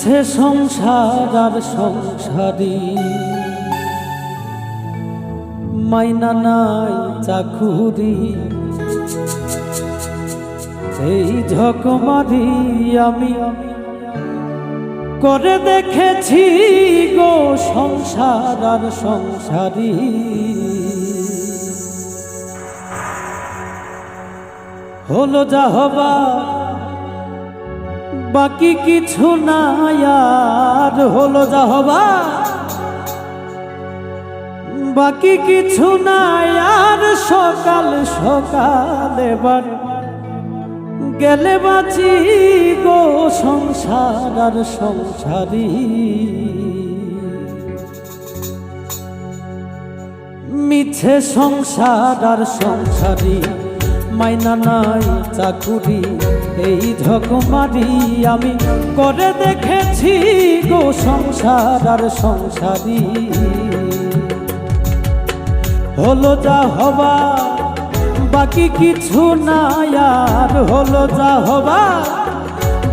মিছে সংসার আর সংসারী মাইনা নাই চাকুরি এই ঝকমারি আমি করে দেখেছি গো সংসার আর সংসারী হলো যা হবার বাকি কিছু নাই আর হলো যা হবার বাকি কিছু নাই আর সকাল সকাল এবার গেলে বাঁচি গো সংসার আর সংসারী মিছে সংসার আর সংসারী মাইনা নাই চাকুরি এই ঝকমারি আমি করে দেখেছি গো সংসার আর সংসারী হলো যা হবা বাকি কিছু নাই আর হলো যা হবা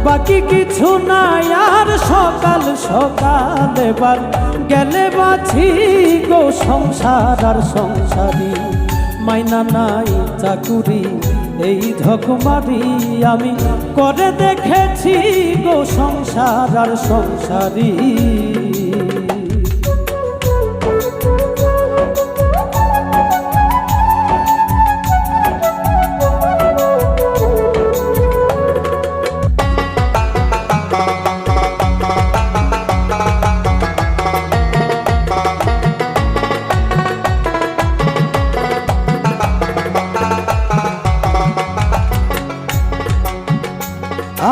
বাকি কিছু নাই আর সকাল সকাল এবার গেলে বাঁচি গো সংসার আর সংসারী মাইনা নাই চাকুরি এই ঝকমারি আমি করে দেখেছি গো সংসার আর সংসারী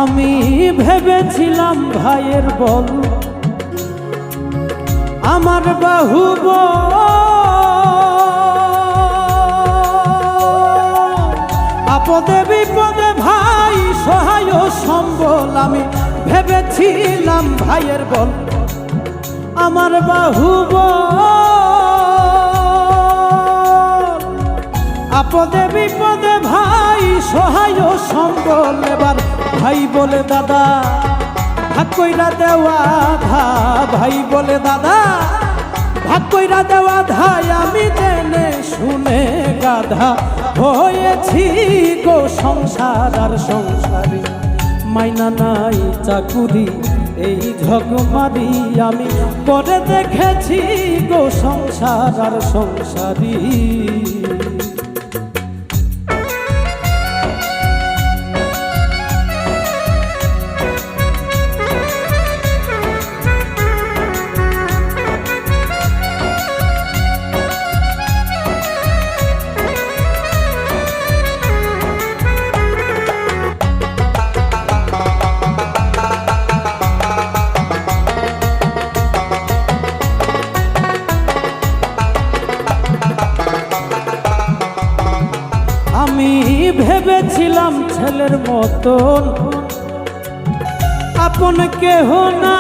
আমি ভেবেছিলাম ভাইয়ের বল আমার বাহুব আপদে বিপদে ভাই সহায় সম্বল আমি ভেবেছিলাম ভাইয়ের বল আমার বাহুব আপদে বিপদে ভাই সহায় সম্বল এবার ভাই বলে দাদা ভাগ কইরা দেওয়া ধা ভাই বলে দাদা ভাগ কইরা দেওয়া ধাই আমি জেনে শুনে গাধা হয়েছি গো সংসার আর সংসারী মাইনা নাই চাকুরি এই ঝকমারি আমি করে দেখেছি গো সংসার আর সংসারী আমি ভেবেছিলাম ছেলের মতন আপন কেহ না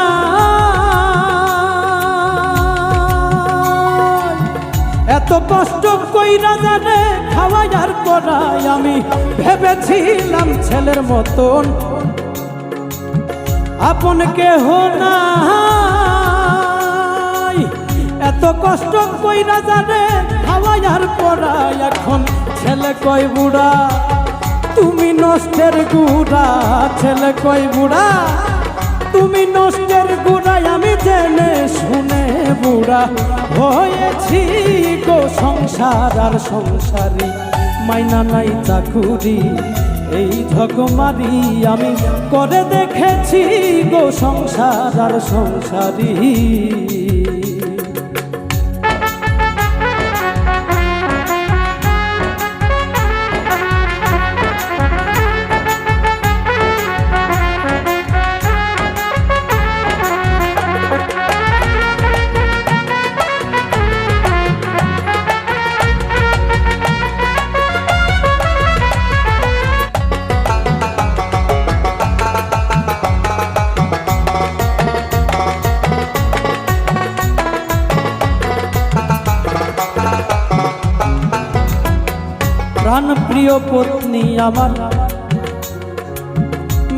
এত কষ্ট কইরা জানে খাওয়াই আর করাই আমি ভেবেছিলাম ছেলের মতন আপন কেহ না এত কষ্ট কইরা জানে খাওয়াই আর করাই এখন ছেলে কয় বুড়া তুমি নষ্টের গুড়া ছেলে কয় বুড়া তুমি নষ্টের গুড়া আমি জেনে শুনে বুড়া হয়েছি গো সংসার আর সংসারী মাইনা নাই চাকুরি এই ঝকমারি আমি করে দেখেছি গো সংসার আর সংসারী প্রাণ প্রিয় পত্নী আমার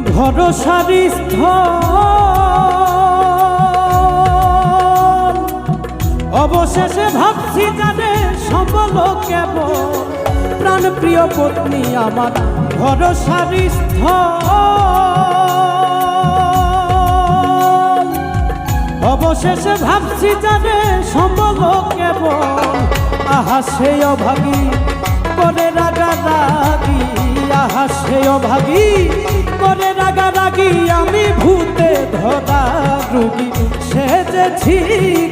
ভরসার স্থল অবশেষে ভাবছি জানে সম্বল কেবল প্রাণ প্রিয় পত্নী আমার ভরসার স্থল। অবশেষে ভাবছি জানে সম্বল কেবল আহা সে অভাগী করে রাগারাগি, আহা সে অভাগী করে রাগারাগি আমি ভূতে ধরা রোগী সেজেছি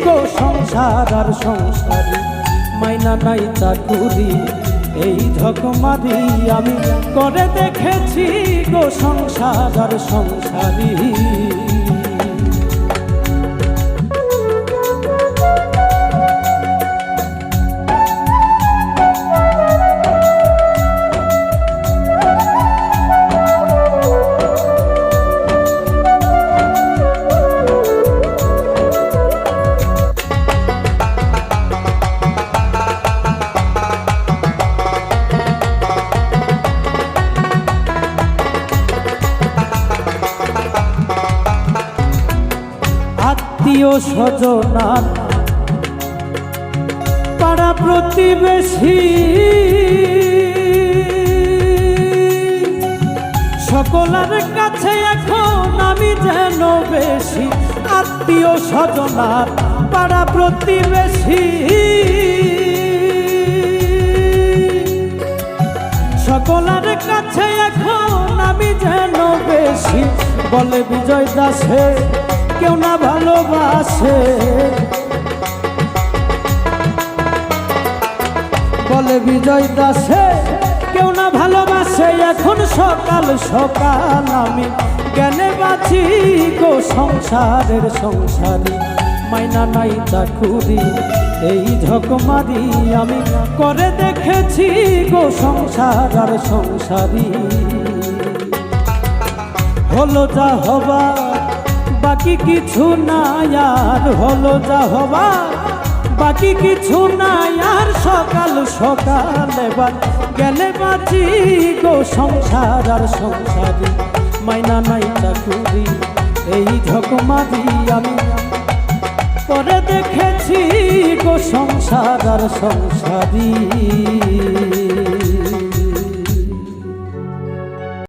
গো সংসার আর সংসারী মাইনা নাই চাকুরি এই ঝকমারি আমি করে দেখেছি গো সংসার আর সংসারী। আত্মীয় স্বজনার পাড়া প্রতিবেশী সকলের কাছে এখন আমি যেন বেশি। আত্মীয় স্বজনার পাড়া প্রতিবেশী সকলের কাছে এখন আমি যেন বেশি। বলে বিজয় দাসে কেউ না ভালোবাসে, বলে বিজয় দাসে কেউ না ভালোবাসে। এখন সকাল সকাল আমি জ্ঞানে বাঁচি গো সংসারের সংসারী মাইনা নাই চাকুরি এই ঝকমারি আমি করে দেখেছি গো সংসার আর সংসারী। হলো যা হবার বাকি কিছু নাই আর, হলো যা হবার বাকি কিছু নাই আর। সকাল সকাল এবার গেলে বাঁচি গো সংসার আর সংসারী মাইনা নাই চাকুরি এই ঝকমারি আমি করে দেখেছি গো সংসার আর সংসারী।